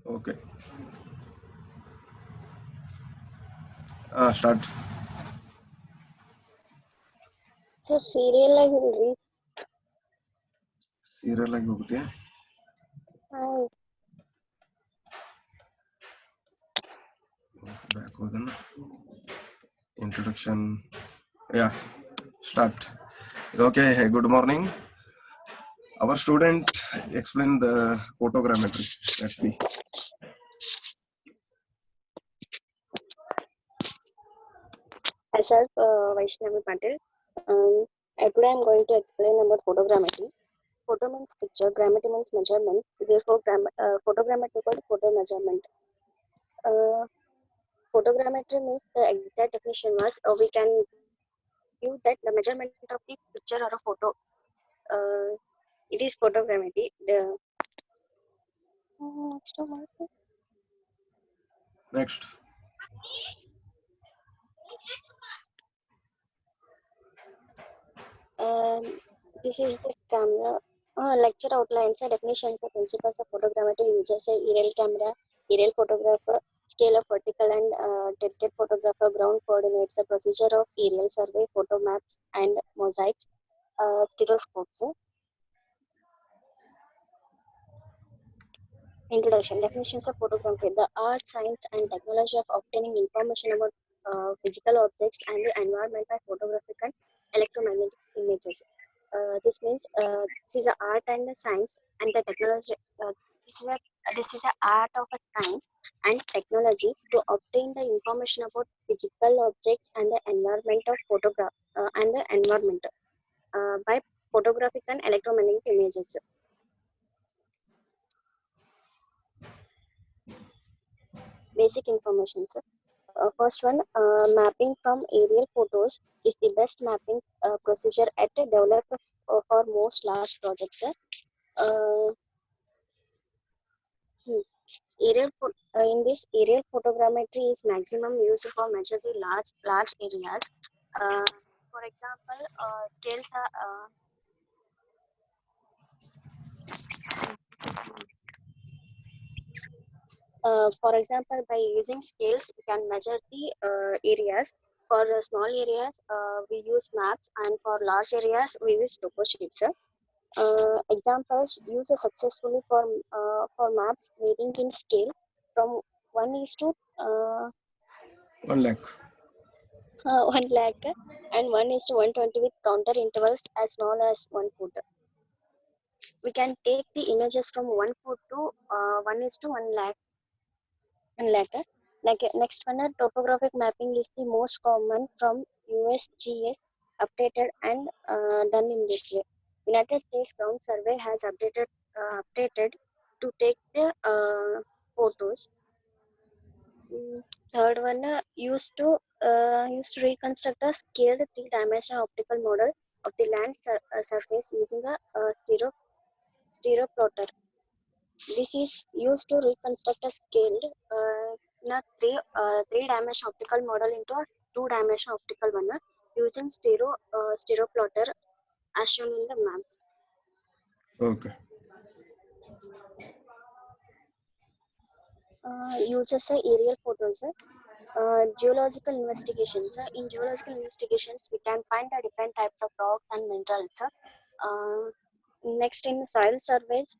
Okay. Start. So serial I will read. Serial like होते हैं. Back हो गया ना. Introduction. Yeah. Start. Okay. Hey, good morning. Our student explained the photogrammetry. Let's see. Myself, Vaishnavi Patil. Today I am going to explain about photogrammetry. Photo means picture, grammetry means measurement. Therefore, photogrammetry equal to photo measurement. Photogrammetry means the exact definition was we can use that the measurement of the picture or a photo. It is photogrammetry. Next. This is the camera lecture outlines and definitions of principles of photogrammetry uses a aerial camera, aerial photographer, scale of vertical and tilted photographer, ground coordinates, the procedure of aerial survey, photo maps and mosaics, stereoscopes. Introduction. Definitions of photography: the art, science and technology of obtaining information about physical objects and the environment by photographic and electromagnetic images. This means this is the art and the science and the technology. This is a art of a science and technology to obtain the information about physical objects and the environment of photograph and the environment by photographic and electromagnetic images. Basic information. First one, mapping from aerial photos is the best mapping procedure at developed for most large projects. Uh, in this, aerial photogrammetry is maximum used for measure the large areas. For example, scales are for example, by using scales, we can measure the areas. For small areas, we use maps, and for large areas, we use topo sheets. Examples used successfully for maps varying in scale from 1 lakh. 1 lakh and 1:120 with counter intervals as small as 1 foot. We can take the images from 1 foot to 1:1 lakh. 1 lakh. Next one, topographic mapping is the most common from USGS updated and done in this way. United States Ground Survey has updated to take the photos. Third one, used to reconstruct a scaled three-dimensional optical model of the land surface using a stereo plotter. This is used to reconstruct a scaled three-dimensional optical model into a two-dimensional optical one using stereo plotter as shown in the maps. Okay. Uses aerial photos. Geological investigations. In geological investigations, we can find the different types of rocks and minerals. Next, in soil surveys,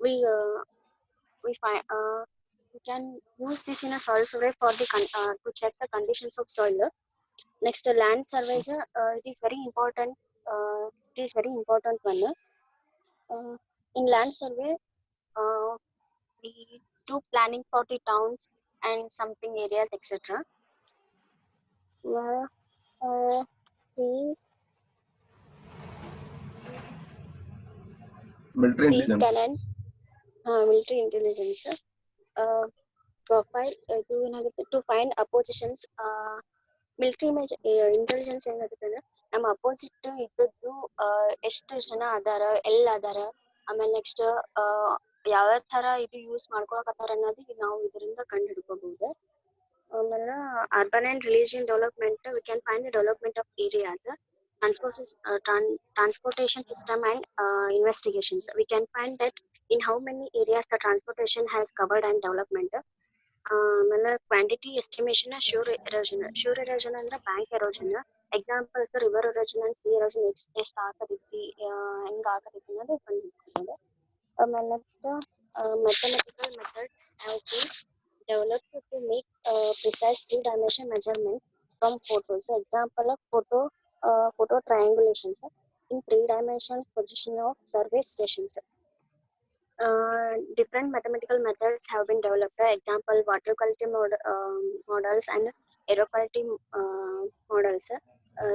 we find we can use this in a soil survey for the to check the conditions of soil. Next, land surveys. It is very important. It is very important one. In land survey, we do planning for the towns and something areas, etc. Military intelligence. Military intelligence. Profile ಇದು ಏನಾಗುತ್ತೆ to find oppositions military intelligence ಏನಾಗುತ್ತೆ ಅಂದ್ರೆ ನಮ್ಮ opposite ಇದ್ದದ್ದು ಎಷ್ಟು ಜನ ಅದಾರ ಎಲ್ಲಿ ಅದಾರ ಆಮೇಲೆ ನೆಕ್ಸ್ಟ್ ಯಾವ ತರ ಇದು ಯೂಸ್ ಮಾಡ್ಕೊಳಕತ್ತಾರ ಅನ್ನೋದು ನಾವು ಇದರಿಂದ ಕಂಡು ಹಿಡ್ಕೋಬಹುದು. ಆಮೇಲೆ urban and religion development we can find the development of areas transportation system and investigations. We can find that in how many areas the transportation has covered and development. ಆಮೇಲೆ quantity estimation sure erosion ಅಂದ್ರೆ bank erosion examples river erosion and C erosion ಎಷ್ಟು ಆಗತೈತಿ ಹೆಂಗ್ ಆಗತೈತಿ ಅನ್ನೋದು ಕಂಡುಹಿಡ್ಕೊಳ್ಳೋದು. ಆಮೇಲೆ next mathematical methods have been developed to make precise three-dimensional measurement from photos. Example of photo triangulation in three-dimensional position of survey stations. Different mathematical methods have been developed. Example, water quality models and air quality models.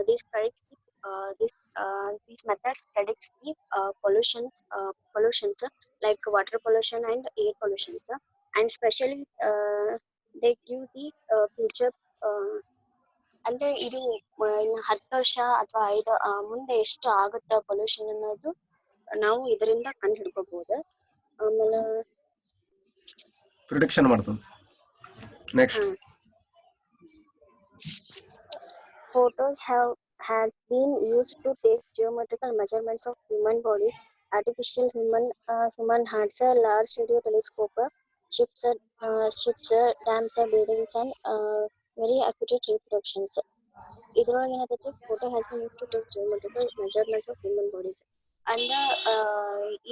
These predicts these methods predicts the pollutions like water pollution and air pollutions, and especially they give the future. ಅಂದ್ರೆ ಇದು ಇನ್ನು 10 ವರ್ಷ ಅಥವಾ 5 ಮುಂದೆ ಎಷ್ಟು ಆಗುತ್ತ pollution ಅನ್ನೋದು ನಾವು ಇದರಿಂದ ಕಂಡು ಹಿಡ್ಕೋಬಹುದು. ಆಮೇಲೆ ಪ್ರಿಡಿಕ್ಷನ್ ಮಾಡ್ತದೆ. Next photos has been used to take geometrical measurements of human bodies, artificial human hearts, large radio telescope, ships, dams, buildings, and very accurate reproductions. ಇದ್ರೊಳಗೆ ಏನಾಗುತ್ತೆ photo has been used to take geometrical measurements of human bodies. ಅಂದ್ರ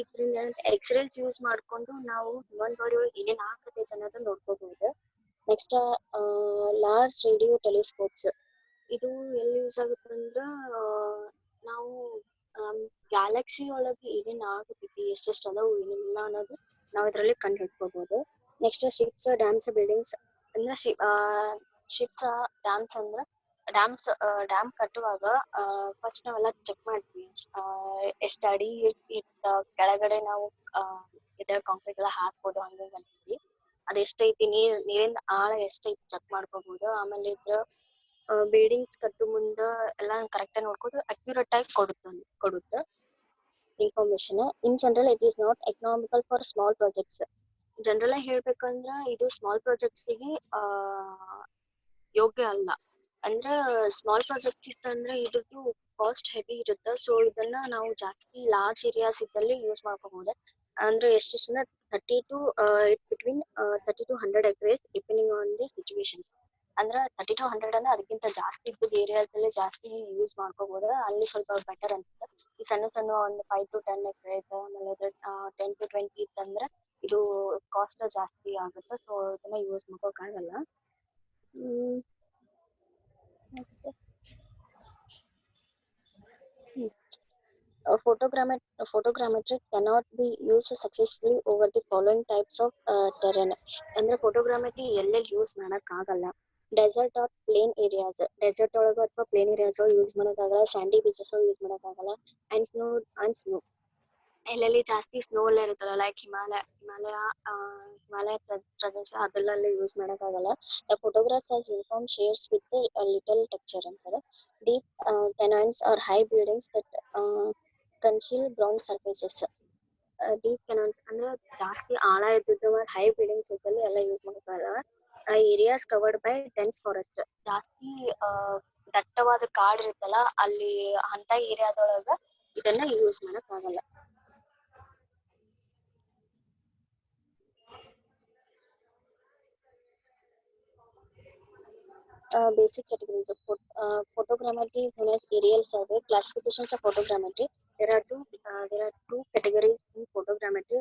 ಇದ್ರಿಂದ X-rays use ಮಾಡ್ಕೊಂಡು ನಾವು human body ಒಳಗೆ ಏನೇನ್ ಆಗ್ತೈತೆ ಅನ್ನೋದನ್ನ ನೋಡ್ಕೋಬಹುದು. ನೆಕ್ಸ್ಟ್ ಲಾರ್ಜ್ ರೇಡಿಯೋ ಟೆಲಿಸ್ಕೋಪ್ಸ್ ಇದು ಎಲ್ಲಿ ಯೂಸ್ ಆಗುತ್ತೆ ಅಂದ್ರ ನಾವು ಗ್ಯಾಲಕ್ಸಿ ಒಳಗೆ ಏನೇನ್ ಆಗತೈತಿ ಎಷ್ಟೆಷ್ಟು ಅದಾವು ಏನೇನಿಲ್ಲ ಅನ್ನೋದು ನಾವು ಇದರಲ್ಲಿ ಕಂಡು ಹಿಡ್ಕೋಬಹುದು. ನೆಕ್ಸ್ಟ್ ಶಿಪ್ಸ್ ಡ್ಯಾಮ್ಸ್ ಬಿಲ್ಡಿಂಗ್ಸ್ ಅಂದ್ರೆ ಶಿಪ್ಸ್ ಡ್ಯಾಮ್ಸ್ ಅಂದ್ರ ಡ್ಯಾಮ್ ಕಟ್ಟುವಾಗ ಫಸ್ಟ್ ನಾವೆಲ್ಲ ಚೆಕ್ ಮಾಡ್ತೀವಿ ಎಷ್ಟು ಅಡಿ ಕೆಳಗಡೆ ನಾವು ಕಾಂಕ್ರೀಟ್ ಎಲ್ಲ ಹಾಕ್ಬೋದು ಹಂಗ ಅಂತೀವಿ. ಅದೆಷ್ಟೈತಿ ನೀರಿನ ಆಳ ಎಷ್ಟೈತಿ ಚೆಕ್ ಮಾಡ್ಕೋಬಹುದು. ಆಮೇಲೆ ಇದ್ರ ಬಿಲ್ಡಿಂಗ್ಸ್ ಕಟ್ಟು ಮುಂದ ಎಲ್ಲ ಕರೆಕ್ಟ್ ಆಗಿ ನೋಡ್ಕೊಂಡು ಅಕ್ಯುರೇಟ್ ಆಗಿ ಕೊಡುತ್ತೆ information. In general it is not economical for small projects. General ಆಗಿ ಹೇಳ್ಬೇಕಂದ್ರ ಇದು ಸ್ಮಾಲ್ ಪ್ರಾಜೆಕ್ಟ್ಸ್ ಗೆ ಯೋಗ್ಯ ಅಲ್ಲ. ಅಂದ್ರ ಸ್ಮಾಲ್ ಪ್ರಾಜೆಕ್ಟ್ ಇತ್ತಂದ್ರೆ ಇದ್ರದ್ದು ಕಾಸ್ಟ್ ಹೆವಿ ಇರುತ್ತೆ. ಸೊ ಇದನ್ನ ನಾವು ಜಾಸ್ತಿ ಲಾರ್ಜ್ ಏರಿಯಾಸ್ ಇದ್ದಲ್ಲಿ ಯೂಸ್ ಮಾಡ್ಕೋಬಹುದು. ಅಂದ್ರೆ ಎಷ್ಟು 30 to 100 acres depending on the situation. ಅಂದ್ರೆ 30 to 100 ಅಂದ್ರೆ ಅದಕ್ಕಿಂತ ಜಾಸ್ತಿ ಇದ್ದದ ಏರಿಯಾದಲ್ಲಿ ಜಾಸ್ತಿ ಯೂಸ್ ಮಾಡ್ಕೋಬಹುದು. ಅಲ್ಲಿ ಸ್ವಲ್ಪ ಬೆಟರ್ ಅನ್ಸುತ್ತೆ. ಈ ಸಣ್ಣ ಒಂದು 5 to 10 acres ಆಮೇಲೆ 10 to 20 ಇತ್ತಂದ್ರೆ ಇದು ಕಾಸ್ಟ್ ಜಾಸ್ತಿ ಆಗುತ್ತೆ. ಸೊ ಇದನ್ನ ಯೂಸ್ ಮಾಡೋಕ್ಕಾಗಲ್ಲ. Photogrammetry cannot be used successfully over the following types of terrain. ಅಂದ್ರೆ ಫೋಟೋಗ್ರಾಮೆಟ್ರಿ ಎಲ್ಲೆಲ್ಲಿ ಯೂಸ್ ಮಾಡಕ್ ಆಗಲ್ಲ. Desert or plain areas, desert ಒಳಗ ಅಥವಾ ಪ್ಲೇನ್ ಏರಿಯಾಸ್ ಒಳಗೆ ಯೂಸ್ ಮಾಡೋಕ್ಕಾಗಲ್ಲ. ಸ್ಯಾಂಡಿ ಬೀಚಸ್ ಒಳಗೆ ಯೂಸ್ ಮಾಡೋಕ್ಕಾಗಲ್ಲ. ಅಂಡ್ ಸ್ನೋ ಎಲ್ಲೆಲ್ಲಿ ಜಾಸ್ತಿ ಸ್ನೋ ಎಲ್ಲ ಇರುತ್ತಲ್ಲ ಲೈಕ್ ಹಿಮಾಲಯ ಪ್ರದೇಶ ಅದೆಲ್ಲ ಯೂಸ್ ಮಾಡೋಕ್ಕಾಗಲ್ಲ. The photographs as uniform shades with little texture ಅಂತಾರೆ. Deep canyons are high buildings that conceal ground surfaces. Deep canyons ಅಂದ್ರೆ ಜಾಸ್ತಿ ಆಳ ಇದ್ದಿದ್ದು ಹೈ ಬಿಲ್ಡಿಂಗ್ಸ್ ಇದ್ದಲ್ಲಿ ಎಲ್ಲ ಯೂಸ್ ಮಾಡೋಕ್ಕಾಗಲ್ಲ. Areas covered by dense forest, ಜಾಸ್ತಿ ದಟ್ಟವಾದ ಕಾಡ್ ಇರುತ್ತಲ್ಲ ಅಲ್ಲಿ ಅಂತ ಏರಿಯಾದೊಳಗ ಇದನ್ನ ಯೂಸ್ ಮಾಡಕ್ ಆಗಲ್ಲ. Basic categories of photogrammetry is known as aerial survey. Classifications of photogrammetry. There are two categories in photogrammetry.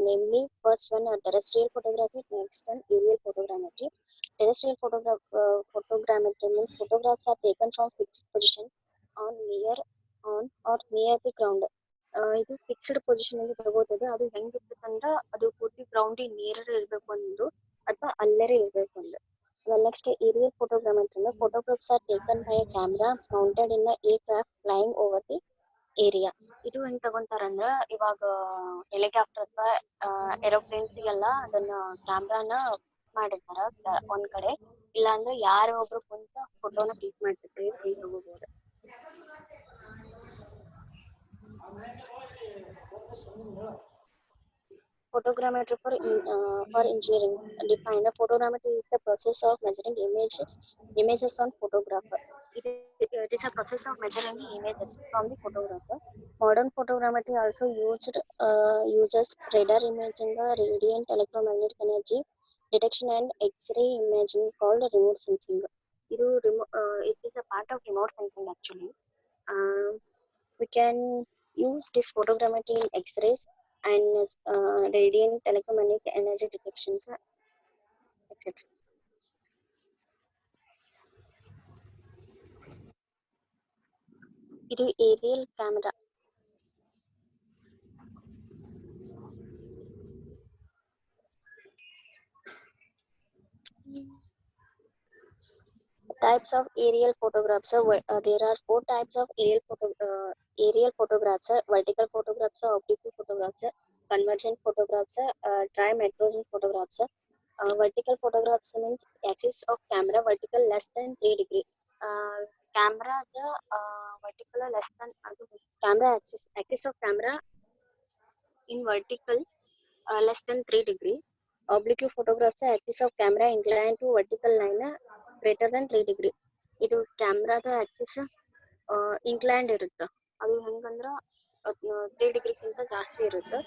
Namely, first one terrestrial photography, next one aerial photogrammetry. Terrestrial photogrammetry means photographs are taken from fixed position or near the ground. ಇದು fixed position ಅಲ್ಲಿ ತಗೋತದೆ. ಅದು ಹೆಂಗಿರ್ತಂದ್ರ ಅದು ಪೂರ್ತಿ ground ನೇರ ಇರ್ಬೇಕು ಒಂದು ಅಥವಾ ಅಲ್ಲರೇ ಇರ್ಬೇಕು ಒಂದು. Next, aerial photogrammetry. Photographs are taken by a camera mounted in the aircraft flying over the area. ಇದು ಹೆಂಗ್ ತಗೊಂತಾರಂದ್ರ ಇವಾಗ ಹೆಲಿಕಾಪ್ಟರ್ ಅಥವಾ ಏರೋಪ್ಲೇನ್ಸ್ಗೆಲ್ಲ ಅದನ್ನ ಕ್ಯಾಮ್ರಾನ ಮಾಡಿರ್ತಾರ ಒಂದ್ ಕಡೆ, ಇಲ್ಲ ಅಂದ್ರೆ ಯಾರೋ ಒಬ್ರು ಕುಂತ ಫೋಟೋನ ಕ್ಲಿಕ್ ಮಾಡ್ತಿರ್ತೀವಿ ಹಿಂಗ್ ತಗೋಬಹುದು. Photogrammetry for engineering. Define the photogrammetry is the process of measuring images on photographer. It is a process of measuring the images from the photographer. Modern photogrammetry also uses radar imaging, radiant electromagnetic energy detection, and X-ray imaging called remote sensing. It is a part of remote sensing actually. We can use this photogrammetry in X-rays and radiant electromagnetic energy detections, etc. ಇದು aerial camera. Types of aerial photographs. There are 4 types of aerial photographs: vertical photographs, oblique photographs, convergent photographs, trimetrogen photographs. Vertical photographs means axis of camera vertical less than 3 degree. Camera the vertical less than camera axis of camera in vertical less than 3 degree. Oblique photographs axis of camera inclined to vertical line greater than 3 degree. ಇದು ಕ್ಯಾಮ್ರಾದ Axis inclined ಇರುತ್ತೆ, ಅದು ಹೆಂಗಂದ್ರ 3 ಡಿಗ್ರಿಗಿಂತ ಜಾಸ್ತಿ ಇರುತ್ತೆ.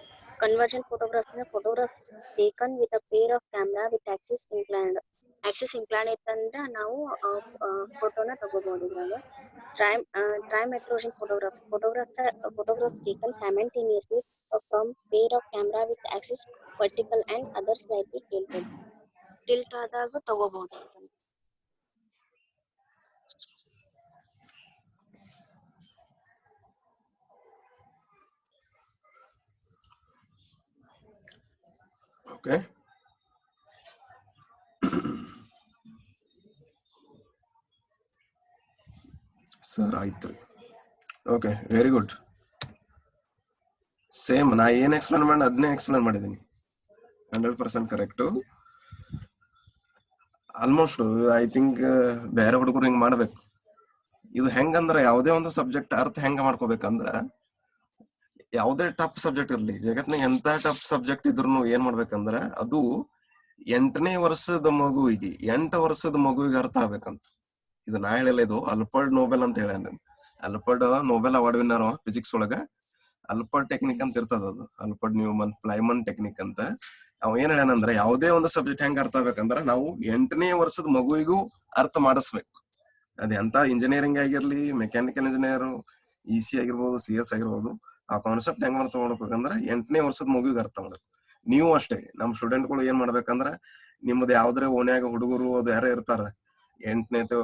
Convergent photographs taken with a pair of camera with Axis inclined ಇತ್ತಂದ್ರೆ ನಾವು ಫೋಟೋನ ತಗೋಬಹುದು. ಇದ್ರಾಗ trimetrogen photographs taken simultaneously from pair of camera with axis vertical and other slightly tilted. Tilt ಆದಾಗ ತಗೋಬಹುದು. Okay. ಸರ್ ಆಯ್ತು. Okay, very good. ಸೇಮ್ ನಾ ಏನ್ ಎಕ್ಸ್ಪ್ಲೇನ್ ಮಾಡಿ ಅದನ್ನೇ ಎಕ್ಸ್ಪ್ಲೇನ್ ಮಾಡಿದ್ದೀನಿ. 100% ಕರೆಕ್ಟು. ಆಲ್ಮೋಸ್ಟ್ ಐ ಥಿಂಕ್ ಬೇರೆ ಹುಡುಗರು ಹಿಂಗ್ ಮಾಡ್ಬೇಕು. ಇದು ಹೆಂಗಂದ್ರ ಯಾವುದೇ ಒಂದು ಸಬ್ಜೆಕ್ಟ್ ಅರ್ಥ ಹೆಂಗ ಮಾಡ್ಕೋಬೇಕಂದ್ರ, ಯಾವುದೇ ಟಫ್ ಸಬ್ಜೆಕ್ಟ್ ಇರ್ಲಿ, ಜಗತ್ನಾಗ ಎಂತ ಟಫ್ ಸಬ್ಜೆಕ್ಟ್ ಇದ್ರು ಏನ್ ಮಾಡ್ಬೇಕಂದ್ರ ಅದು 8ನೇ ವರ್ಷದ ಮಗುವಿಗೆ 8 ವರ್ಷದ ಮಗುವಿಗೆ ಅರ್ಥ ಆಗ್ಬೇಕಂತ. ಇದು ನಾ ಹೇಳಿಲ್ಲ, ಇದು ಅಲ್ಫರ್ಡ್ ನೋಬೆಲ್ ಅಂತ ಹೇಳ. Alfred Nobel award winner physics ಒಳಗ. ಅಲ್ಫರ್ಡ್ ಟೆಕ್ನಿಕ್ ಅಂತ ಇರ್ತದ, ಅದು ಅಲ್ಫರ್ಡ್ ನ್ಯೂಮನ್ ಪ್ಲೈಮನ್ ಟೆಕ್ನಿಕ್ ಅಂತ. ಅವ್ ಏನ್ ಹೇಳ್ಯಾನಂದ್ರ ಯಾವುದೇ ಒಂದು ಸಬ್ಜೆಕ್ಟ್ ಹೆಂಗ ಅರ್ಥ ಆಗ್ಬೇಕಂದ್ರ ನಾವು 8ನೇ ವರ್ಷದ ಮಗುವಿಗೂ ಅರ್ಥ ಮಾಡಿಸ್ಬೇಕು. ಅದ್ ಎಂತ ಇಂಜಿನಿಯರಿಂಗ್ ಆಗಿರ್ಲಿ, ಮೆಕ್ಯಾನಿಕಲ್ ಇಂಜಿನಿಯರ್, EC ಆಗಿರ್ಬೋದು, CS ಆಗಿರ್ಬೋದು, ಆ ಕಾನ್ಸೆಪ್ಟ್ ಹೆಂಗ್ ಅರ್ಥ ಮಾಡ್ಬೇಕಂದ್ರ 8ನೇ ವರ್ಷದ ಮಗುವಿಗೆ ಅರ್ಥ ಮಾಡ್ಬೇಕು. ನೀವು ಅಷ್ಟೇ, ನಮ್ ಸ್ಟೂಡೆಂಟ್ಗಳು ಏನ್ ಮಾಡ್ಬೇಕಂದ್ರ ನಿಮ್ದು ಯಾವ್ದ್ರೆ ಓನ್ಯಾಗ ಹುಡುಗರು ಅದು ಯಾರೇ ಇರ್ತಾರ, 8ನೇತೆ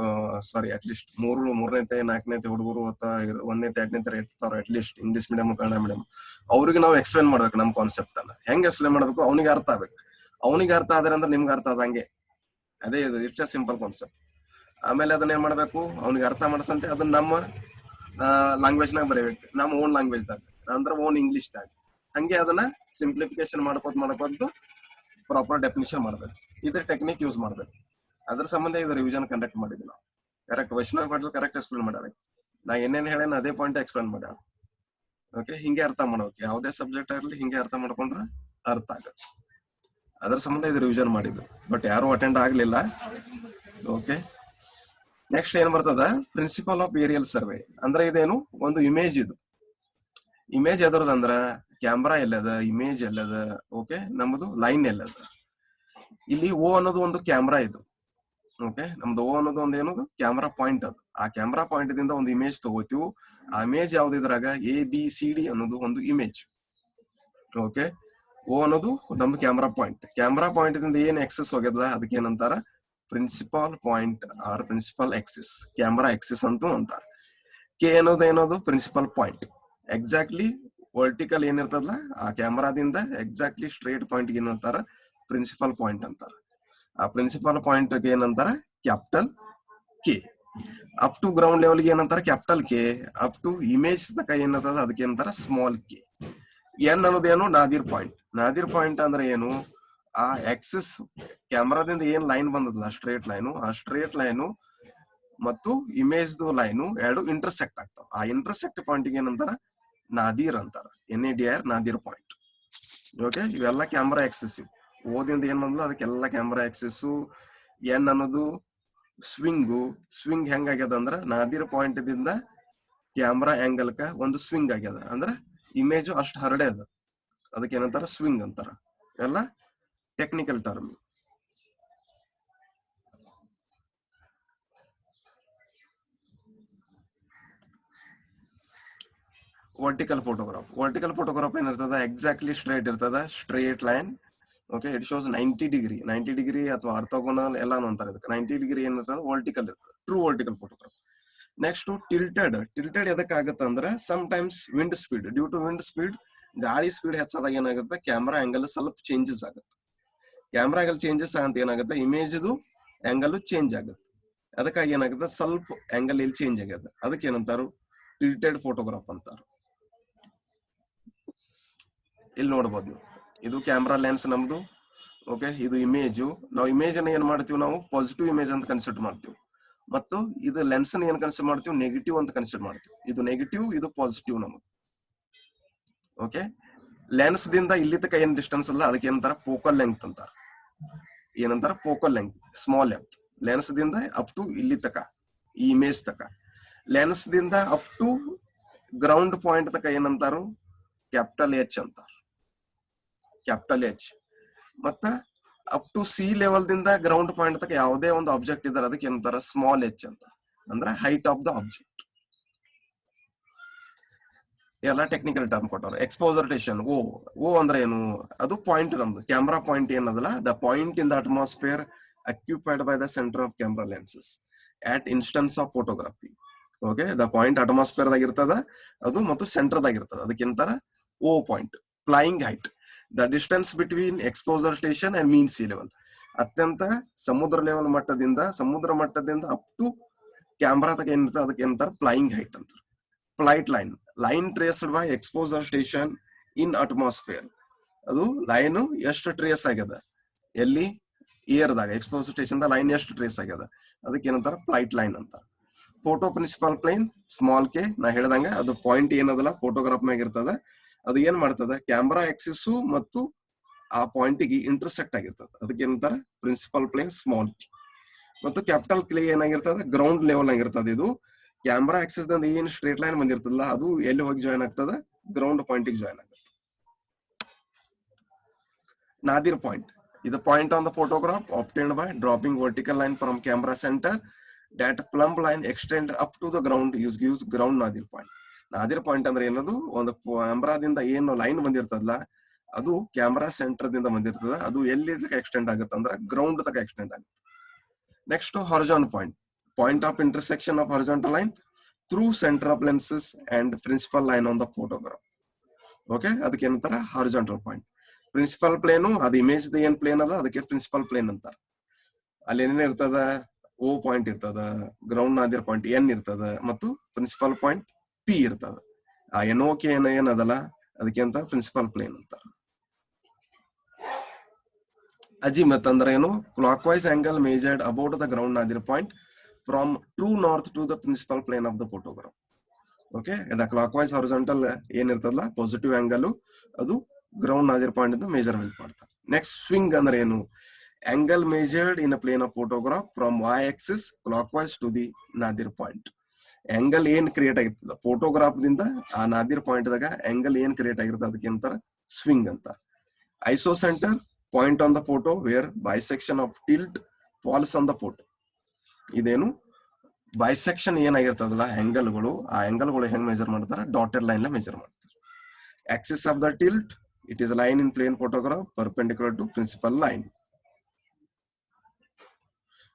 ಅಟ್ಲೀಸ್ಟ್ 3ನೇತೆ 4ನೇತೆ ಹುಡುಗರು ಅಥವಾ 1ನೇತೆ 2ನೇತೆ ಇರ್ತಾರ, at least English medium Kannada medium, ಅವ್ರಿಗೆ ನಾವು ಎಕ್ಸ್ಪ್ಲೇನ್ ಮಾಡ್ಬೇಕು ನಮ್ ಕಾನ್ಸೆಪ್ಟ್ ಅನ್ನ. ಹೆಂಗ್ ಎಕ್ಸ್ಪ್ಲೇನ್ ಮಾಡ್ಬೇಕು, ಅವನಿಗೆ ಅರ್ಥ ಆಗ್ಬೇಕು. ಅವನಿಗೆ ಅರ್ಥ ಆದ್ರೆ ಅಂದ್ರೆ ನಿಮ್ಗೆ ಅರ್ಥ ಆದಂಗೆ. ಅದೇ ಇದು ಇಟ್ಸ್ ಅ ಸಿಂಪಲ್ ಕಾನ್ಸೆಪ್ಟ್. ಆಮೇಲೆ ಅದನ್ನ ಏನ್ ಮಾಡ್ಬೇಕು, ಅವ್ನಿಗೆ ಅರ್ಥ ಮಾಡಿಸಂತೆ ಅದನ್ನ ನಮ್ಮ ಲ್ಯಾಂಗ್ವೇಜ್ನಾಗ ಬರೀಬೇಕು, ನಮ್ಮ ಓನ್ ಲ್ಯಾಂಗ್ವೇಜ್ದಾಗ, ಅಂದ್ರೆ ಓನ್ ಇಂಗ್ಲಿಷ್ದಾಗ. ಹಂಗೆ ಅದನ್ನ ಸಿಂಪ್ಲಿಫಿಕೇಶನ್ ಮಾಡ್ಕೋತ ಪ್ರಾಪರ್ ಡೆಫಿನಿಷನ್ ಮಾಡ್ಬೇಕು. ಇದ್ರ ಟೆಕ್ನಿಕ್ ಯೂಸ್ ಮಾಡ್ಬೇಕು. ಅದ್ರ ಸಂಬಂಧ ಇದು ರಿವಿಷನ್ ಕಂಡಕ್ಟ್ ಮಾಡಿದ್ವಿ ನಾವು. Correct, Vaishnav Patil correct explain ಮಾಡ್ಯಾರ. ನಾ ಏನೇನ್ ಹೇಳೇನ ಅದೇ ಪಾಯಿಂಟ್ ಎಕ್ಸ್ಪ್ಲೇನ್ ಮಾಡ್ಯಾರ. ಓಕೆ, ಹಿಂಗೆ ಅರ್ಥ ಮಾಡ್ಬೇಕು. ಯಾವುದೇ ಸಬ್ಜೆಕ್ಟ್ ಆಗಿರ್ಲಿ ಹಿಂಗೆ ಅರ್ಥ ಮಾಡ್ಕೊಂಡ್ರೆ ಅರ್ಥ ಆಗತ್ತೆ. ಅದ್ರ ಸಂಬಂಧ ಇದು ರಿವಿಷನ್ ಮಾಡಿದ್ದು, ಬಟ್ ಯಾರು ಅಟೆಂಡ್ ಆಗ್ಲಿಲ್ಲ. ಓಕೆ, ನೆಕ್ಸ್ಟ್ ಏನ್ ಬರ್ತದ, ಪ್ರಿನ್ಸಿಪಲ್ ಆಫ್ ಏರಿಯಲ್ ಸರ್ವೆ. ಅಂದ್ರೆ ಇದೇನು ಒಂದು ಇಮೇಜ್. ಇದು ಇಮೇಜ್ ಎದರದಂದ್ರ ಕ್ಯಾಮ್ರಾ ಎಲ್ಲದ, ಇಮೇಜ್ ಎಲ್ಲದ, ಓಕೆ, ನಮ್ದು ಲೈನ್ ಎಲ್ಲದ. ಇಲ್ಲಿ ಓ ಅನ್ನೋದು ಒಂದು ಕ್ಯಾಮ್ರಾ ಇದು. ಓಕೆ, ನಮ್ದು ಓ ಅನ್ನೋದು ಒಂದು ಏನದು ಕ್ಯಾಮ್ರಾ ಪಾಯಿಂಟ್. ಅದು ಆ ಕ್ಯಾಮ್ರಾ ಪಾಯಿಂಟ್ ದಿಂದ ಒಂದು ಇಮೇಜ್ ತಗೋತೀವಿ. ಆ ಇಮೇಜ್ ಯಾವ್ದಿದ್ರಾಗ ABCD ಅನ್ನೋದು ಒಂದು ಇಮೇಜ್. ಓಕೆ, ಓ ಅನ್ನೋದು ನಮ್ದು ಕ್ಯಾಮ್ರಾ ಪಾಯಿಂಟ್. ಕ್ಯಾಮ್ರಾ ಪಾಯಿಂಟ್ ದಿಂದ ಏನ್ ಎಕ್ಸೆಸ್ ಹೋಗ್ಯದ ಅದಕ್ಕೆ ಏನಂತಾರ, principal point or principal axis, camera axis ಅಂತೂ ಅಂತಾರ. ಕೆ ಏನೋದು ಪ್ರಿನ್ಸಿಪಲ್ ಪಾಯಿಂಟ್. ಎಕ್ಸಾಕ್ಟ್ಲಿ ವರ್ಟಿಕಲ್ ಏನಿರ್ತದಲ್ಲ ಆ ಕ್ಯಾಮ್ರಾದಿಂದ ಎಕ್ಸಾಕ್ಟ್ಲಿ ಸ್ಟ್ರೇಟ್ ಪಾಯಿಂಟ್ ಏನಂತಾರ, ಪ್ರಿನ್ಸಿಪಲ್ ಪಾಯಿಂಟ್ ಅಂತಾರ. ಆ ಪ್ರಿನ್ಸಿಪಲ್ ಪಾಯಿಂಟ್ ಏನಂತಾರ capital K. Up to ground ಲೆವೆಲ್ಗೆ ಏನಂತಾರ capital K, up to image ತಕ ಏನಂತದ ಅದಕ್ಕೆ ಏನಂತಾರ ಸ್ಮಾಲ್ ಕೆ. ಎನ್ ಅನ್ನೋದೇನು ನಾದಿರ್ ಪಾಯಿಂಟ್. ನಾದಿರ್ ಪಾಯಿಂಟ್ ಅಂದ್ರೆ ಏನು, ಆ ಆಕ್ಸಿಸ್ ಕ್ಯಾಮ್ರಾದಿಂದ ಏನ್ ಲೈನ್ ಬಂದದಲ್ಲ ಸ್ಟ್ರೇಟ್ ಲೈನು, ಆ ಸ್ಟ್ರೇಟ್ ಲೈನು ಮತ್ತು ಇಮೇಜ್ ಲೈನು ಎರಡು ಇಂಟರ್ಸೆಕ್ಟ್ ಆಗ್ತಾವ. ಆ ಇಂಟರ್ಸೆಕ್ಟ್ ಪಾಯಿಂಟ್ ಏನಂತಾರ ನಾದೀರ್ ಅಂತಾರ, NADR ನಾದೀರ್ ಪಾಯಿಂಟ್. ಓಕೆ, ಇವೆಲ್ಲ ಕ್ಯಾಮ್ರಾ ಆಕ್ಸಿಸ್. ಓದಿಂದ ಏನ್ ಬಂದ್ಲು ಅದಕ್ಕೆಲ್ಲ ಕ್ಯಾಮ್ರಾ ಆಕ್ಸಿಸ್. ಎನ್ ಅನ್ನೋದು ಸ್ವಿಂಗ್ ಹೆಂಗಾಗ್ಯದ ಅಂದ್ರ ನಾದೀರ್ ಪಾಯಿಂಟ್ ದಿಂದ ಕ್ಯಾಮ್ರಾ ಆಂಗಲ್ ಕ ಒಂದು ಸ್ವಿಂಗ್ ಆಗ್ಯದ, ಅಂದ್ರ ಇಮೇಜ್ ಅಷ್ಟು ಹರಡೆ ಅದ, ಅದಕ್ಕೆ ಏನಂತಾರ ಸ್ವಿಂಗ್ ಅಂತಾರ. ಎಲ್ಲ ಟೆಕ್ನಿಕಲ್ ಟರ್ಮ್. ವರ್ಟಿಕಲ್ ಫೋಟೋಗ್ರಾಫ್ ಏನಿರ್ತದ, ಎಕ್ಸಾಕ್ಟ್ಲಿ ಸ್ಟ್ರೇಟ್ ಇರ್ತದ, straight line. Okay, it shows 90 degree ಅಥವಾ ಆರ್ಥೋಗೋನಲ್ ಎಲ್ಲಾನು ಅಂತಾರೆ ಇದಕ್ಕೆ. 90 ಡಿಗ್ರಿ ಏನಿರ್ತದ ವರ್ಟಿಕಲ್ ಇರ್ತದೆ, true vertical photograph. Next tilted ಎದಕ್ಕೆ ಆಗುತ್ತೆ ಅಂದ್ರೆ sometimes wind speed, due to wind speed, ಗಾಳಿ ಸ್ಪೀಡ್ ಹೆಚ್ಚಾದಾಗ ಏನಾಗುತ್ತೆ ಕ್ಯಾಮ್ರಾ ಆಂಗಲ್ ಸ್ವಲ್ಪ ಚೇಂಜಸ್ ಆಗುತ್ತೆ. ಕ್ಯಾಮ್ರಾ ಆಂಗಲ್ ಚೇಂಜಸ್ ಅಂತ ಏನಾಗುತ್ತೆ ಇಮೇಜ್ದು ಆಂಗಲ್ ಚೇಂಜ್ ಆಗುತ್ತೆ. ಅದಕ್ಕಾಗಿ ಏನಾಗುತ್ತೆ ಸ್ವಲ್ಪ ಆಂಗಲ್ ಇಲ್ಲಿ ಚೇಂಜ್ ಆಗುತ್ತೆ, ಅದಕ್ಕೆ ಏನಂತಾರು ಟಿಲ್ಟೆಡ್ ಫೋಟೋಗ್ರಾಫ್ ಅಂತಾರ. ಇಲ್ಲಿ ನೋಡ್ಬೋದು ನೀವು, ಇದು ಕ್ಯಾಮ್ರಾ ಲೆನ್ಸ್ ನಮ್ದು. ಓಕೆ, ಇದು ಇಮೇಜು. ನಾವು ಇಮೇಜ್ ಅನ್ನ ಏನ್ ಮಾಡ್ತೀವಿ, ನಾವು ಪಾಸಿಟಿವ್ ಇಮೇಜ್ ಅಂತ ಕನ್ಸಿಡರ್ ಮಾಡ್ತೀವಿ. ಮತ್ತು ಇದು ಲೆನ್ಸ್ ಏನ್ ಕನ್ಸಿಡರ್ ಮಾಡ್ತೀವಿ, ನೆಗೆಟಿವ್ ಅಂತ ಕನ್ಸಿಡರ್ ಮಾಡ್ತೀವಿ. ಇದು ನೆಗೆಟಿವ್, ಇದು ಪಾಸಿಟಿವ್ ನಮಗೆ. ಓಕೆ, ಲೆನ್ಸ್ ದಿಂದ ಇಲ್ಲಿ ತಕ ಏನ್ ಡಿಸ್ಟೆನ್ಸ್ ಅಲ್ಲ ಅದಕ್ಕೆ ಏನಂತಾರ ಫೋಕಲ್ ಲೆಂತ್ ಅಂತಾರ. ಏನಂತಾರ focal length, small length. Lens ದಿಂದ ಅಪ್ ಟು ಇಲ್ಲಿ ತಕ, ಈ ಇಮೇಜ್ ತಕ. ಲೆನ್ಸ್ ದಿಂದ ಅಪ್ ಟು ಗ್ರೌಂಡ್ ಪಾಯಿಂಟ್ ತಕ ಏನಂತಾರು ಕ್ಯಾಪಿಟಲ್ H ಅಂತಾರ, ಕ್ಯಾಪಿಟಲ್ H. ಮತ್ತ ಅಪ್ ಟು ಸಿ ಲೆವೆಲ್ ದಿಂದ ಗ್ರೌಂಡ್ ಪಾಯಿಂಟ್ ತಕ ಯಾವುದೇ ಒಂದು ಆಬ್ಜೆಕ್ಟ್ ಇದ್ದಾರೆ ಅದಕ್ಕೆ ಏನಂತಾರ ಸ್ಮಾಲ್ H ಅಂತ, ಅಂದ್ರೆ ಹೈಟ್ ಆಫ್ ದ ಆಬ್ಜೆಕ್ಟ್. ಎಲ್ಲ ಟೆಕ್ನಿಕಲ್ ಟರ್ಮ್ ಕೊಟ್ಟವ್ರು. ಎಕ್ಸ್ಪೋಸರ್ಟೇಷನ್, ಓ ಅಂದ್ರೆ ಏನು, ಅದು ಪಾಯಿಂಟ್ ನಮ್ದು ಕ್ಯಾಮ್ರಾ ಪಾಯಿಂಟ್ ಏನದಲ್ಲ, the point in the atmosphere occupied by the centre of camera lenses at instance of photography. Okay, the point atmosphere ದಾಗ ಇರ್ತದ ಅದು, ಮತ್ತು ಸೆಂಟರ್ ದಾಗ ಇರ್ತದ, ಅದಕ್ಕೆ ಏನಂತಾರ O point. Flying height, the distance between exposure station and mean sea level. ಅತ್ಯಂತ ಸಮುದ್ರ ಮಟ್ಟದಿಂದ ಅಪ್ ಟು ಕ್ಯಾಮ್ರಾ ತಕ ಏನಿರ್ತದೆ ಅದಕ್ಕೆ ಏನಂತಾರ ಫ್ಲೈಯಿಂಗ್ ಹೈಟ್ ಅಂತಾರ. Flight line traced by exposure station in atmosphere. ಅದು ಲೈನ್ ಎಷ್ಟು ಟ್ರೇಸ್ ಆಗ್ಯದ ಎಲ್ಲಿ ಏರ್ದಾಗ, ಎಕ್ಸ್ಪೋಸರ್ ಸ್ಟೇಷನ್ ಲೈನ್ ಎಷ್ಟು ಟ್ರೇಸ್ ಆಗ್ಯದ ಅದಕ್ಕೆ ಏನಂತಾರ ಫ್ಲೈಟ್ ಲೈನ್ ಅಂತ. Photo principal plane small K, ನಾ ಹೇಳ್ದಂಗ ಅದು ಪಾಯಿಂಟ್ ಏನದಲ್ಲ ಫೋಟೋಗ್ರಾಫ್ ಮ್ಯಾಗ ಇರ್ತದ, ಅದು ಏನ್ ಮಾಡ್ತದ ಕ್ಯಾಮ್ರಾ ಆಕ್ಸಿಸ್ ಮತ್ತು ಆ ಪಾಯಿಂಟಿಗೆ ಇಂಟರ್ಸೆಕ್ಟ್ ಆಗಿರ್ತದ, ಅದಕ್ಕೆ ಏನಂತಾರ ಪ್ರಿನ್ಸಿಪಲ್ ಪ್ಲೇನ್ ಸ್ಮಾಲ್ ಕೆ. ಮತ್ತು ಕ್ಯಾಪಿಟಲ್ ಕೆ ಏನಾಗಿರ್ತದ ಗ್ರೌಂಡ್ ಲೆವೆಲ್ ಆಗಿರ್ತದ. ಇದು ಕ್ಯಾಮ್ರಾ ಆಕ್ಸಿಸ್ ದಿಂದ ಏನ್ ಸ್ಟ್ರೇಟ್ ಲೈನ್ ಬಂದಿರ್ತದಲ್ಲ ಅದು ಎಲ್ಲಿ ಹೋಗಿ ಜಾಯ್ನ್ ಆಗ್ತದ, ಗ್ರೌಂಡ್ ಪಾಯಿಂಟ್ ಜಾಯ್ನ್ ಆಗುತ್ತೆ. ನಾದಿರ್ ಪಾಯಿಂಟ್, ಇದು point on the photograph obtained by dropping vertical line from camera center. That plumb line extend up to the ground gives ground nadir point. Nadir point ಅಂದ್ರೆ ಏನದು, ಒಂದು ಕ್ಯಾಮ್ರಾದಿಂದ ಏನು line ಬಂದಿರ್ತದಲ್ಲ ಅದು camera centre ದಿಂದ ಬಂದಿರ್ತದ, ಅದು ಎಲ್ಲಿ ಎಕ್ಸ್ಟೆಂಡ್ ಆಗುತ್ತೆ ಅಂದ್ರೆ ಗ್ರೌಂಡ್ ತಕ ಎಕ್ಸ್ಟೆಂಡ್ ಆಗುತ್ತೆ. Next horizontal point of intersection of horizontal line through centre of lenses and principal line on the photograph. Okay, ಅದಕ್ಕೆ ಏನಂತಾರ ಹಾರಿಜಾಂಟಲ್ ಪಾಯಿಂಟ್. ಪ್ರಿನ್ಸಿಪಲ್ ಪ್ಲೇನು ಅದು ಇಮೇಜ್ ಏನ್ ಪ್ಲೇನ್ ಅದ ಅದಕ್ಕೆ ಪ್ರಿನ್ಸಿಪಲ್ ಪ್ಲೇನ್ ಅಂತಾರ. ಅಲ್ಲಿ ಏನೇನ್ ಇರ್ತದ, ಓ ಪಾಯಿಂಟ್ ಇರ್ತದ, ಗ್ರೌಂಡ್ ನಾದಿರ್ ಪಾಯಿಂಟ್ ಎನ್ ಇರ್ತದ, ಮತ್ತು ಪ್ರಿನ್ಸಿಪಲ್ ಪಾಯಿಂಟ್ ಪಿ ಇರ್ತದ. ಆ NOK ಏನದಲ್ಲ ಅದಕ್ಕೆ ಅಂತ ಪ್ರಿನ್ಸಿಪಲ್ ಪ್ಲೇನ್ ಅಂತಾರ. ಅಜಿಮತ್ ಅಂದ್ರೆ ಏನು, clockwise angle measured about the ground nadir point from true north to the principal plane of the photograph. Okay, the clockwise horizontal ಏನಿರ್ತದಲ್ಲ positive angle ಅದು ಗ್ರೌಂಡ್ ನಾದಿರ್ ಪಾಯಿಂಟ್ ಇಂದ measurement ಮಾಡ್ತಾರೆ. Next swing ಅಂದ್ರೆ ಏನು, angle measured in a plane of photograph from y axis clockwise to the nadir point. Angle ಏನ್ create ಆಗಿರ್ತದ photograph ದಿಂದ ಆ ನಾದಿರ್ ಪಾಯಿಂಟ್ ದಾಗ ಆಂಗಲ್ ಏನ್ ಕ್ರಿಯೇಟ್ ಆಗಿರ್ತದೆ ಅದಕ್ಕೆ ಅಂತಾರ ಸ್ವಿಂಗ್ ಅಂತ. Isocentre point on the photo where bisection of tilt falls on the photo. ಇದೇನು ಬೈಸೆಕ್ಷನ್ ಏನಾಗಿರ್ತದಲ್ಲ ಆಂಗಲ್ಗಳು, ಆ ಆಂಗಲ್ಗಳು ಹೆಂಗ್ ಮೆಜರ್ ಮಾಡ್ತಾರ, ಡಾಟೆಡ್ ಲೈನ್ ಮೆಜರ್ ಮಾಡ್ತಾರೆ. Axis of the tilt, it is line in plane photograph perpendicular to principal line.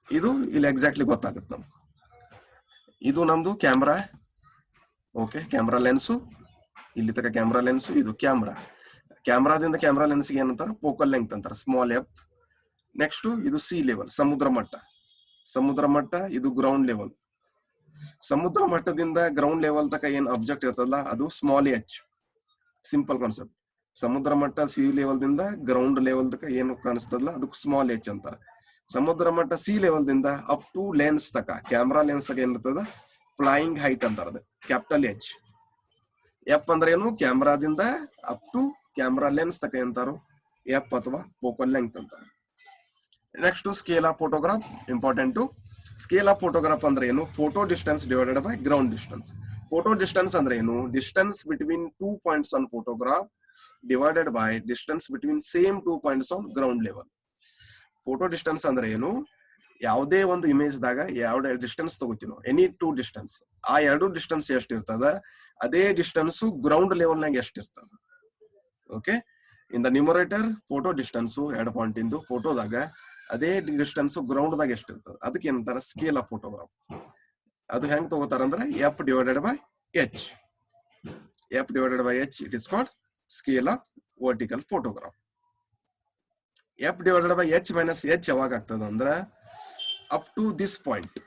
ಇದು ಇಲ್ಲಿ ಎಕ್ಸಾಕ್ಟ್ಲಿ ಗೊತ್ತಾಗುತ್ತೆ ನಮ್ಗೆ. ಇದು ನಮ್ದು ಕ್ಯಾಮ್ರಾ. ಓಕೆ, ಕ್ಯಾಮ್ರಾ ಲೆನ್ಸು, ಇಲ್ಲಿ ತಕ ಕ್ಯಾಮ್ರಾ ಲೆನ್ಸು, ಇದು ಕ್ಯಾಮ್ರಾದಿಂದ ಕ್ಯಾಮ್ರಾ ಲೆನ್ಸ್ಗೆ ಏನಂತಾರ ಫೋಕಲ್ ಲೆಂತ್ ಅಂತಾರ, ಸ್ಮಾಲ್ ಎಫ್. ನೆಕ್ಸ್ಟ್ ಇದು ಸಿ ಲೆವೆಲ್, ಸಮುದ್ರ ಮಟ್ಟ, ಇದು ಗ್ರೌಂಡ್ ಲೆವೆಲ್. ಸಮುದ್ರ ಮಟ್ಟದಿಂದ ಗ್ರೌಂಡ್ ಲೆವೆಲ್ ತಕ ಏನ್ ಆಬ್ಜೆಕ್ಟ್ ಇರ್ತದಲ್ಲ ಅದು ಸ್ಮಾಲ್ ಎಚ್. Simple concept. ಸಮುದ್ರ ಮಟ್ಟ ಸಿ ಲೆವೆಲ್ ದಿಂದ ಗ್ರೌಂಡ್ ಲೆವೆಲ್ ತಕ ಏನು ಕಾಣಿಸ್ತದಲ್ಲ ಅದಕ್ಕೆ ಸ್ಮಾಲ್ ಎಚ್ ಅಂತಾರೆ. ಸಮುದ್ರ ಮಟ್ಟ ಸಿ ಲೆವೆಲ್ ದಿಂದ ಅಪ್ ಟು ಲೆನ್ಸ್ ತಕ, ಕ್ಯಾಮ್ರಾ ಲೆನ್ಸ್ ತಕ ಏನಿರ್ತದ ಫ್ಲೈಯಿಂಗ್ ಹೈಟ್ ಅಂತಾರ, ಅದು ಕ್ಯಾಪಿಟಲ್ ಎಚ್. ಎಫ್ ಅಂದ್ರೆ ಏನು, ಕ್ಯಾಮ್ರಾದಿಂದ ಅಪ್ ಟು ಕ್ಯಾಮ್ರಾ ಲೆನ್ಸ್ ತಕ ಅಂತಾರು ಎಫ್ ಅಥವಾ ಫೋಕಲ್ ಲೆಂತ್ ಅಂತಾರೆ. Next scale of photograph important. Scale of photograph ಅಂದ್ರೆ ಏನು, photo distance divided by ground distance. Photo distance ಅಂದ್ರೆ ಏನು, distance between 2 points on photograph divided by distance between same 2 points on ground level. Photo distance ಅಂದ್ರೆ ಏನು, ಯಾವುದೇ ಒಂದು image ದಾಗ ಯಾವ ಡಿಸ್ಟೆನ್ಸ್ ತಗೋತೀನೋ, ಎನಿ 2 ಡಿಸ್ಟೆನ್ಸ್, ಆ 2 ಡಿಸ್ಟೆನ್ಸ್ ಎಷ್ಟು ಇರ್ತದ ಅದೇ ಡಿಸ್ಟೆನ್ಸ್ ಗ್ರೌಂಡ್ ಲೆವೆಲ್ ನಾಗ ಎಷ್ಟು ಇರ್ತದ. Okay, in the numerator photo distance 2 point ಇಂದು ಫೋಟೋದಾಗ ಅದೇ ಡಿಸ್ಟೆನ್ಸ್ ಗ್ರೌಂಡ್ ದಾಗ ಎಷ್ಟು ಇರ್ತದೆ, ಅದಕ್ಕೆ ಏನಂತಾರ ಸ್ಕೇಲ್ ಆಫ್ ಫೋಟೋಗ್ರಾಫ್. ಅದು ಹೆಂಗ್ ತಗೋತಾರಂದ್ರೆ F divided by H. F divided by H it is called scale of vertical photograph. F divided by H minus H ಯಾವಾಗ ಆಗ್ತದ ಅಂದ್ರ up to this point.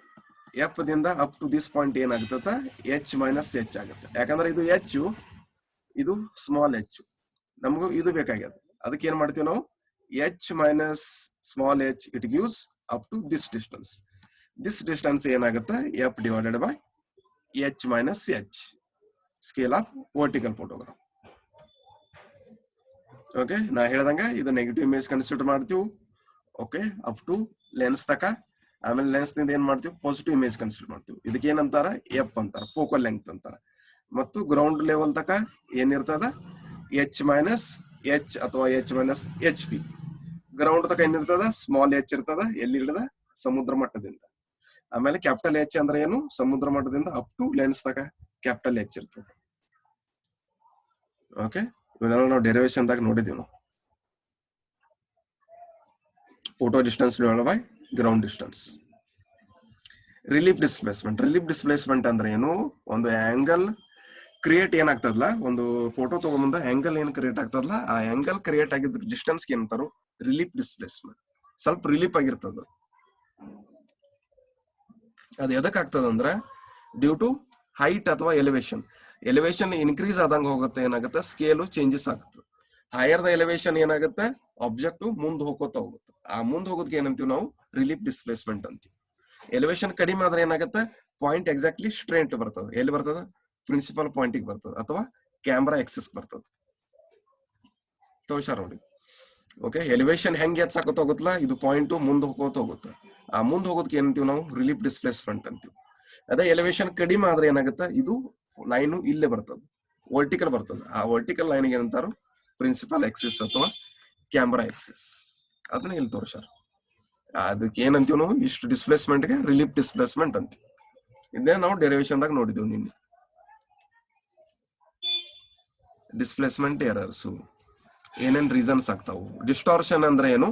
F ದಿಂದ ಅಪ್ ಟು ದಿಸ್ ಪಾಯಿಂಟ್ ಏನಾಗ್ತದ H minus H ಆಗುತ್ತೆ. ಯಾಕಂದ್ರೆ ಇದು H, ಇದು small H, ನಮಗೂ ಇದು ಬೇಕಾಗ್ಯದ. ಅದಕ್ಕೆ ಏನ್ ಮಾಡ್ತೀವಿ ನಾವು, H minus small H it gives up to this distance. This distance ಏನಾಗುತ್ತೆ F divided by H minus H, scale of vertical photograph. Okay, ನಾ ಹೇಳ್ದಂಗ ಇದು ನೆಗೆಟಿವ್ ಇಮೇಜ್ ಕನ್ಸಿಡರ್ ಮಾಡ್ತೀವಿ. ಓಕೆ, ಅಪ್ ಟು ಲೆನ್ಸ್ ತಕ, ಆಮೇಲೆ ಲೆನ್ಸ್ ನಿಂದ ಏನ್ ಮಾಡ್ತೀವಿ ಪಾಸಿಟಿವ್ ಇಮೇಜ್ ಕನ್ಸಿಡರ್ ಮಾಡ್ತೀವಿ. ಇದಕ್ಕೆ ಏನಂತಾರ ಎಫ್ ಅಂತಾರ, ಫೋಕಲ್ ಲೆಂತ್ ಅಂತಾರ. ಮತ್ತು ಗ್ರೌಂಡ್ ಲೆವೆಲ್ ತಕ ಏನಿರ್ತದ ಎಚ್ ಮೈನಸ್ ಎಚ್ ಅಥವಾ H minus H P. Ground ತಕ ಏನಿರ್ತದ ಸ್ಮಾಲ್ ಎಚ್ ಇರ್ತದ, ಎಲ್ಲಿ ಹಿಡಿದ ಸಮುದ್ರ ಮಟ್ಟದಿಂದ. ಆಮೇಲೆ ಕ್ಯಾಪಿಟಲ್ ಎಚ್ ಅಂದ್ರೆ ಏನು, ಸಮುದ್ರ ಮಟ್ಟದಿಂದ ಅಪ್ ಟು ಲೆನ್ಸ್ ತಕ ಕ್ಯಾಪಿಟಲ್ ಎಚ್ ಇರ್ತದೆ. ಓಕೆ, ಇವನ್ನೆಲ್ಲ ನಾವು ಡೆರಿವೇಶನ್ ದಾಗ ನೋಡಿದೀವಿ ನಾವು. Photo distance divided by ground distance. Relief displacement. Relief displacement ಅಂದ್ರೆ ಏನು, ಒಂದು ಆಂಗಲ್ ಕ್ರಿಯೇಟ್ ಏನಾಗ್ತದಲ್ಲ, ಒಂದು ಫೋಟೋ ತಗೊಂಡ್ಬಂದ ಆಂಗಲ್ ಏನ್ ಕ್ರಿಯೇಟ್ ಆಗ್ತದಲ್ಲ, ಆ ಆಂಗಲ್ ಕ್ರಿಯೇಟ್ ಆಗಿದ್ದ ಡಿಸ್ಟೆನ್ಸ್ ಏನಂತಾರೋ ರಿಲೀಫ್ ಡಿಸ್ಪ್ಲೇಸ್ಮೆಂಟ್. ಸ್ವಲ್ಪ ರಿಲೀಫ್ ಆಗಿರ್ತದ. ಅದು ಎದಕ್ ಆಗ್ತದಂದ್ರ ಡ್ಯೂ ಟು ಹೈಟ್ ಅಥವಾ ಎಲಿವೇಶನ್. ಎಲಿವೇಶನ್ ಇನ್ಕ್ರೀಸ್ ಆದಂಗ ಹೋಗುತ್ತೆ, ಏನಾಗುತ್ತೆ ಸ್ಕೇಲು ಚೇಂಜಸ್ ಆಗುತ್ತೆ. ಹೈಯರ್ ದ ಎಲಿವೇಶನ್ ಏನಾಗುತ್ತೆ ಆಬ್ಜೆಕ್ಟ್ ಮುಂದ್ ಹೋಗೋತಾ ಹೋಗುತ್ತೆ. ಆ ಮುಂದ್ ಹೋಗೋದಕ್ಕೆ ಏನಂತೀವಿ ನಾವು ರಿಲೀಫ್ ಡಿಸ್ಪ್ಲೇಸ್ಮೆಂಟ್ ಅಂತೀವಿ. ಎಲಿವೇಶನ್ ಕಡಿಮೆ ಆದ್ರೆ ಏನಾಗುತ್ತೆ ಪಾಯಿಂಟ್ ಎಕ್ಸಾಕ್ಟ್ಲಿ ಸ್ಟ್ರೇಟ್ ಬರ್ತದೆ. ಎಲ್ಲಿ ಬರ್ತದ, ಪ್ರಿನ್ಸಿಪಲ್ ಪಾಯಿಂಟಿಗೆ ಬರ್ತದೆ ಅಥವಾ ಕ್ಯಾಮ್ರಾ ಎಕ್ಸಿಸ್ ಬರ್ತದೆ. ತೋರ್ಸಾರ ನೋಡಿ. ಓಕೆ, ಎಲಿವೇಶನ್ ಹೆಂಗ್ ಹೆಚ್ಚಾಕೋತ ಹೋಗುತ್ತಲ್ಲ, ಇದು ಪಾಯಿಂಟ್ ಮುಂದ್ ಹೋಗೋತ ಹೋಗುತ್ತೆ. ಆ ಮುಂದ್ ಹೋಗೋದಕ್ಕೆ ಏನಂತೀವಿ ನಾವು ರಿಲೀಫ್ ಡಿಸ್ಪ್ಲೇಸ್ಮೆಂಟ್ ಅಂತೀವಿ. ಅದೇ ಎಲಿವೇಶನ್ ಕಡಿಮೆ ಆದ್ರೆ ಏನಾಗುತ್ತೆ, ಇದು ಲೈನು ಇಲ್ಲೇ ಬರ್ತದೆ, ವರ್ಟಿಕಲ್ ಬರ್ತದೆ. ಆ ವರ್ಟಿಕಲ್ ಲೈನ್ ಏನಂತಾರು ಪ್ರಿನ್ಸಿಪಲ್ ಎಕ್ಸಿಸ್ ಅಥವಾ ಕ್ಯಾಮ್ರಾ ಎಕ್ಸಿಸ್. ಅದನ್ನ ಇಲ್ಲಿ ತೋರ್ಸಾರ. ಅದಕ್ಕೆ ಏನಂತೀವಿ ನಾವು, ಇಷ್ಟು ಡಿಸ್ಪ್ಲೇಸ್ಮೆಂಟ್ಗೆ ರಿಲೀಫ್ ಡಿಸ್ಪ್ಲೇಸ್ಮೆಂಟ್ ಅಂತೀವಿ. ಇದನ್ನೇ ನಾವು ಡೆರಿವೇಶನ್ ದಾಗ ನೋಡಿದ್ವಿ ನಿನ್ನೆ. ಡಿಸ್ಪ್ಲೇಸ್ಮೆಂಟ್ ಎರರ್ಸ್ ಏನೇನ್ ರೀಸನ್ಸ್ ಆಗ್ತಾವು. ಡಿಸ್ಟಾರ್ಷನ್ ಅಂದ್ರೆ ಏನು,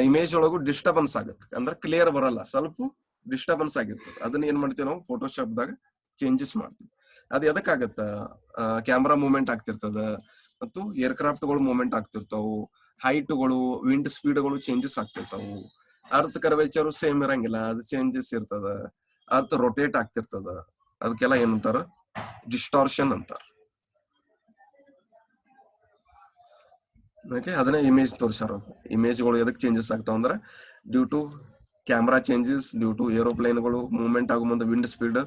ಇಮೇಜ್ ಒಳಗು ಡಿಸ್ಟರ್ಬೆನ್ಸ್ ಆಗುತ್ತೆ, ಅಂದ್ರೆ ಕ್ಲಿಯರ್ ಬರಲ್ಲ, ಸ್ವಲ್ಪ ಡಿಸ್ಟರ್ಬೆನ್ಸ್ ಆಗಿರ್ತದೆ. ಅದನ್ನ ಏನ್ ಮಾಡ್ತೀವಿ ನಾವು ಫೋಟೋಶಾಪ್ ದಾಗ ಚೇಂಜಸ್ ಮಾಡ್ತೀವಿ. ಅದು ಎದಕ್ಕಾಗತ್ತ, ಕ್ಯಾಮ್ರಾ ಮೂವ್ಮೆಂಟ್ ಆಗ್ತಿರ್ತದ, ಮತ್ತು ಏರ್ಕ್ರಾಫ್ಟ್ ಗಳು ಮೂವ್ಮೆಂಟ್ ಆಗ್ತಿರ್ತಾವು, ಹೈಟ್ಗಳು ವಿಂಡ್ ಸ್ಪೀಡ್ಗಳು ಚೇಂಜಸ್ ಆಗ್ತಿರ್ತಾವು. ಅರ್ತ್ ಕರ್ವೇಚರ್ ಸೇಮ್ ಇರಂಗಿಲ್ಲ, ಅದು ಚೇಂಜಸ್ ಇರ್ತದ. ಅರ್ತ್ ರೊಟೇಟ್ ಆಗ್ತಿರ್ತದ. ಅದಕ್ಕೆಲ್ಲ ಏನಂತಾರ ಡಿಸ್ಟಾರ್ಷನ್ ಅಂತಾರ. ಓಕೆ, ಅದನ್ನೇ ಇಮೇಜ್ ತೋರಿಸಾರ. ಇಮೇಜ್ಗಳು ಎದಕ್ಕೆ ಚೇಂಜಸ್ ಆಗ್ತಾವ ಅಂದ್ರೆ due to camera changes, due to ಏರೋಪ್ಲೇನ್ಗಳು ಮೂವ್ಮೆಂಟ್ ಆಗೋ ಮುಂದೆ ವಿಂಡ್ ಸ್ಪೀಡ್,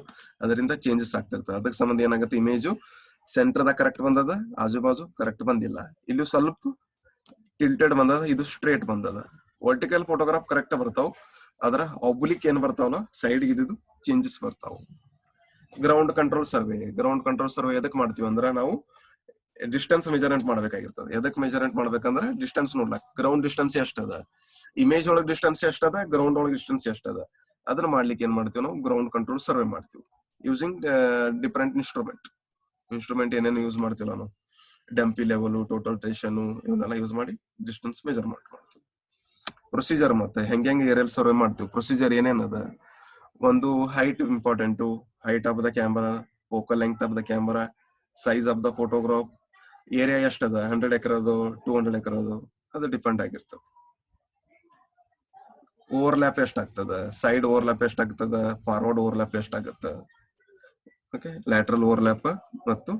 ಅದರಿಂದ ಚೇಂಜಸ್ ಆಗ್ತಿರ್ತದೆ. ಅದಕ್ಕೆ ಸಂಬಂಧ ಏನಾಗುತ್ತೆ, ಇಮೇಜು ಸೆಂಟರ್ದಾಗ ಕರೆಕ್ಟ್ ಬಂದದ, ಆಜು ಬಾಜು ಕರೆಕ್ಟ್ ಬಂದಿಲ್ಲ, ಇಲ್ಲಿ ಸ್ವಲ್ಪ ಟಿಲ್ಟೆಡ್ ಬಂದದ, ಇದು ಸ್ಟ್ರೇಟ್ ಬಂದದ. ವರ್ಟಿಕಲ್ ಫೋಟೋಗ್ರಾಫ್ ಕರೆಕ್ಟ್ ಬರ್ತಾವ, ಅದರ ಒಬ್ಲಿಕ್ ಏನ್ ಬರ್ತಾವಲ್ಲ ಸೈಡ್ ಇದ್ದು ಚೇಂಜಸ್ ಬರ್ತಾವ. Ground control survey. Ground control survey ಎದಕ್ ಮಾಡ್ತೀವಿ ಅಂದ್ರೆ ನಾವು ಡಿಸ್ಟೆನ್ಸ್ ಮೆಜರ್ಮೆಂಟ್ ಮಾಡ್ಬೇಕಾಗಿರ್ತದೆ. ಎದಕ್ ಮೆಜರ್ಮೆಂಟ್ ಮಾಡ್ಬೇಕಂದ್ರೆ ಡಿಸ್ಟೆನ್ಸ್ ನೋಡ್ಲಕ್, ಗ್ರೌಂಡ್ ಡಿಸ್ಟೆನ್ಸ್ ಎಷ್ಟದ, ಇಮೇಜ್ ಒಳಗ್ ಡಿಸ್ಟೆನ್ಸ್ ಎಷ್ಟದ, ಗ್ರೌಂಡ್ ಒಳಗ್ ಡಿಸ್ಟೆನ್ಸ್ ಎಷ್ಟದ, ಅದನ್ನ ಮಾಡ್ಲಿಕ್ಕೆ ಏನ್ ಮಾಡ್ತೀವಿ ನಾವು ಗ್ರೌಂಡ್ ಕಂಟ್ರೋಲ್ ಸರ್ವೆ ಮಾಡ್ತೀವಿ ಯೂಸಿಂಗ್ ಡಿಫರೆಂಟ್ ಇನ್ಸ್ಟ್ರೂಮೆಂಟ್ ಏನೇನು ಯೂಸ್ ಮಾಡ್ತೀವಿ ನಾವು, ಡಂಪಿ ಲೆವೆಲ್, ಟೋಟಲ್ ಟ್ರೇಷನ್, ಇವನ್ನೆಲ್ಲ ಯೂಸ್ ಮಾಡಿ ಡಿಸ್ಟೆನ್ಸ್ ಮೆಜರ್ಮೆಂಟ್ ಮಾಡ್ತೀವಿ. ಪ್ರೊಸೀಜರ್ ಮತ್ತೆ ಹೆಂಗೆ ಏರಿಯಲ್ ಸರ್ವೆ ಮಾಡ್ತೀವಿ. ಪ್ರೊಸೀಜರ್ ಏನೇನದ, ಒಂದು height important, height of the camera, focal length of the camera, size of the photograph, area ಎಷ್ಟದ, 100 ಎಕರೆ 200 ಎಕರೆ, ಅದು ಡಿಪೆಂಡ್ ಆಗಿರ್ತದೆ. ಓವರ್ಲ್ಯಾಪ್ ಎಷ್ಟಾಗ್ತದ, ಸೈಡ್ ಓವರ್ಲ್ಯಾಪ್ ಎಷ್ಟಾಗ್ತದ, ಫಾರ್ವರ್ಡ್ ಓವರ್ಲ್ಯಾಪ್ ಎಷ್ಟಾಗತ್ತ, ಓಕೆ, ಲ್ಯಾಟ್ರಲ್ ಓವರ್ಲ್ಯಾಪ್ ಮತ್ತು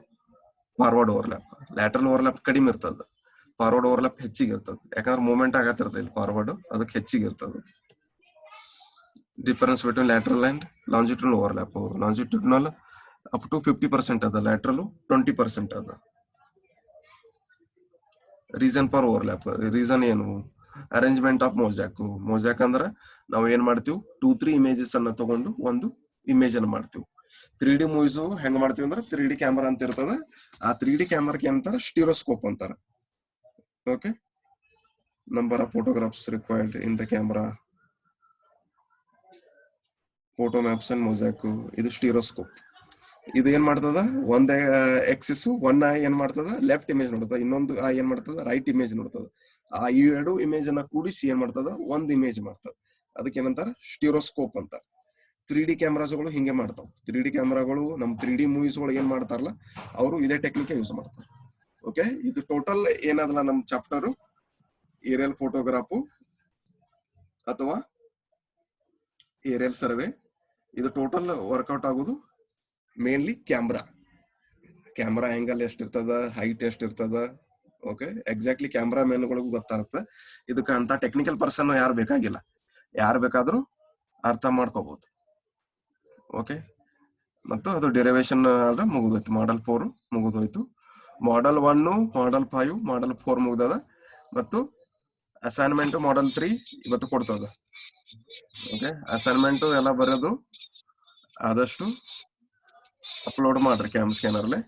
ಫಾರ್ವರ್ಡ್ ಓವರ್ಲ್ಯಾಪ್. ಲ್ಯಾಟ್ರಲ್ ಓವರ್ಲ್ಯಾಪ್ ಕಡಿಮೆ ಇರ್ತದ, ಫಾರ್ವರ್ಡ್ ಓವರ್ಲ್ಯಾಪ್ ಹೆಚ್ಚಿಗೆ ಇರ್ತದೆ. ಯಾಕಂದ್ರೆ ಮೂವ್ಮೆಂಟ್ ಆಗತ್ತಿರ್ತದೆ ಇಲ್ಲಿ ಫಾರ್ವರ್ಡ್, ಅದಕ್ಕೆ ಹೆಚ್ಚಿಗೆ ಇರ್ತದೆ. Difference between lateral and longitudinal overlap. Longitudinal up to 50% ಅದ, ಲ್ಯಾಟ್ರಲ್ 20% ಅದ. ರೀಸನ್ ಫಾರ್ ಓವರ್ಲ್ಯಾಪ್, ರೀಸನ್ ಏನು? Arrangement of mosaic. ಮೊಸಾಕ್ ಅಂದ್ರೆ ನಾವು ಏನ್ ಮಾಡ್ತೀವಿ, 2-3 ಇಮೇಜಸ್ ಅನ್ನ ತಗೊಂಡು ಒಂದು ಇಮೇಜ್ ಅನ್ನು ಮಾಡ್ತೀವಿ. 3D ಮೂವೀಸ್ ಹೆಂಗ್ ಮಾಡ್ತೀವಿ ಅಂದ್ರೆ 3D ಕ್ಯಾಮರಾ ಅಂತ ಇರ್ತದ. ಆ 3D ಕ್ಯಾಮರಾಕ್ಕೆ ಅಂತಾರ ಸ್ಟೀರಿಯೋಸ್ಕೋಪ್ ಅಂತಾರ. Okay, number of photographs required in the camera, photo maps and ಮೊಸಾಕ್. ಇದು ಸ್ಟೀರಿಯೋಸ್ಕೋಪ್. ಇದು ಏನ್ ಮಾಡ್ತದ, ಒಂದ್ ಎಕ್ಸಿಸ್ ಒನ್ ಐ ಏನ್ ಮಾಡ್ತದ, ಲೆಫ್ಟ್ ಇಮೇಜ್ ನೋಡ್ತದ, ಇನ್ನೊಂದು ಐ ಏನ್ ಮಾಡ್ತದ, ರೈಟ್ ಇಮೇಜ್ ನೋಡ್ತದ. ಆ ಈ ಎರಡು ಇಮೇಜ್ ಅನ್ನ ಕೂಡಿಸಿ ಏನ್ ಮಾಡ್ತದ, ಒಂದ್ ಇಮೇಜ್ ಮಾಡ್ತದ. ಅದಕ್ಕೆ ಏನಂತಾರ, ಸ್ಟೀರಿಯೋಸ್ಕೋಪ್ ಅಂತ. 3D ಕ್ಯಾಮ್ರಾಸ್ಗಳು ಹಿಂಗೆ ಮಾಡ್ತಾವ. 3D ಕ್ಯಾಮ್ರಾಗಳು ನಮ್ 3D ಮೂವೀಸ್ಗಳು ಏನ್ ಮಾಡ್ತಾರಲ್ಲ, ಅವರು ಇದೇ ಟೆಕ್ನಿಕ್ ಯೂಸ್ ಮಾಡ್ತಾರೆ. ಓಕೆ, ಇದು ಟೋಟಲ್ ಏನದಲ್ಲ ನಮ್ ಚಾಪ್ಟರ್ ಏರಿಯಲ್ ಫೋಟೋಗ್ರಾಫು ಅಥವಾ ಏರಿಯಲ್ ಸರ್ವೆ. ಇದು ಟೋಟಲ್ ವರ್ಕೌಟ್ ಆಗೋದು ಮೇನ್ಲಿ ಕ್ಯಾಮ್ರಾ ಆಂಗಲ್ ಎಷ್ಟಿರ್ತದ, ಹೈಟ್ ಎಷ್ಟಿರ್ತದ. ಓಕೆ, ಎಕ್ಸಾಕ್ಟ್ಲಿ ಕ್ಯಾಮ್ರಾ ಮ್ಯಾನ್ಗಳಿಗೂ ಗೊತ್ತಾಗುತ್ತೆ. ಇದಕ್ಕೆ ಅಂತ ಟೆಕ್ನಿಕಲ್ ಪರ್ಸನ್ ಯಾರು ಬೇಕಾಗಿಲ್ಲ, ಯಾರು ಬೇಕಾದ್ರೂ ಅರ್ಥ ಮಾಡ್ಕೋಬಹುದು. ಓಕೆ, ಮತ್ತು ಅದು ಡೆರಿವೇಶನ್ ಮುಗಿದೋಯ್ತು. ಮಾಡಲ್ 4 ಮುಗಿದೋಯ್ತು. ಮಾಡಲ್ 1, ಮಾಡಲ್ 5, ಮಾಡಲ್ 4 ಮುಗ್ದದ. ಮತ್ತು ಅಸೈನ್ಮೆಂಟ್ ಮಾಡಲ್ 3 ಇವತ್ತು ಕೊಡ್ತದ. ಓಕೆ, ಅಸೈನ್ಮೆಂಟ್ ಎಲ್ಲ ಬರೋದು ಆದಷ್ಟು ಅಪ್ಲೋಡ್ ಮಾಡ್ರಿ ಕ್ಯಾಮ್ ಸ್ಕ್ಯಾನರ್ಲೆ.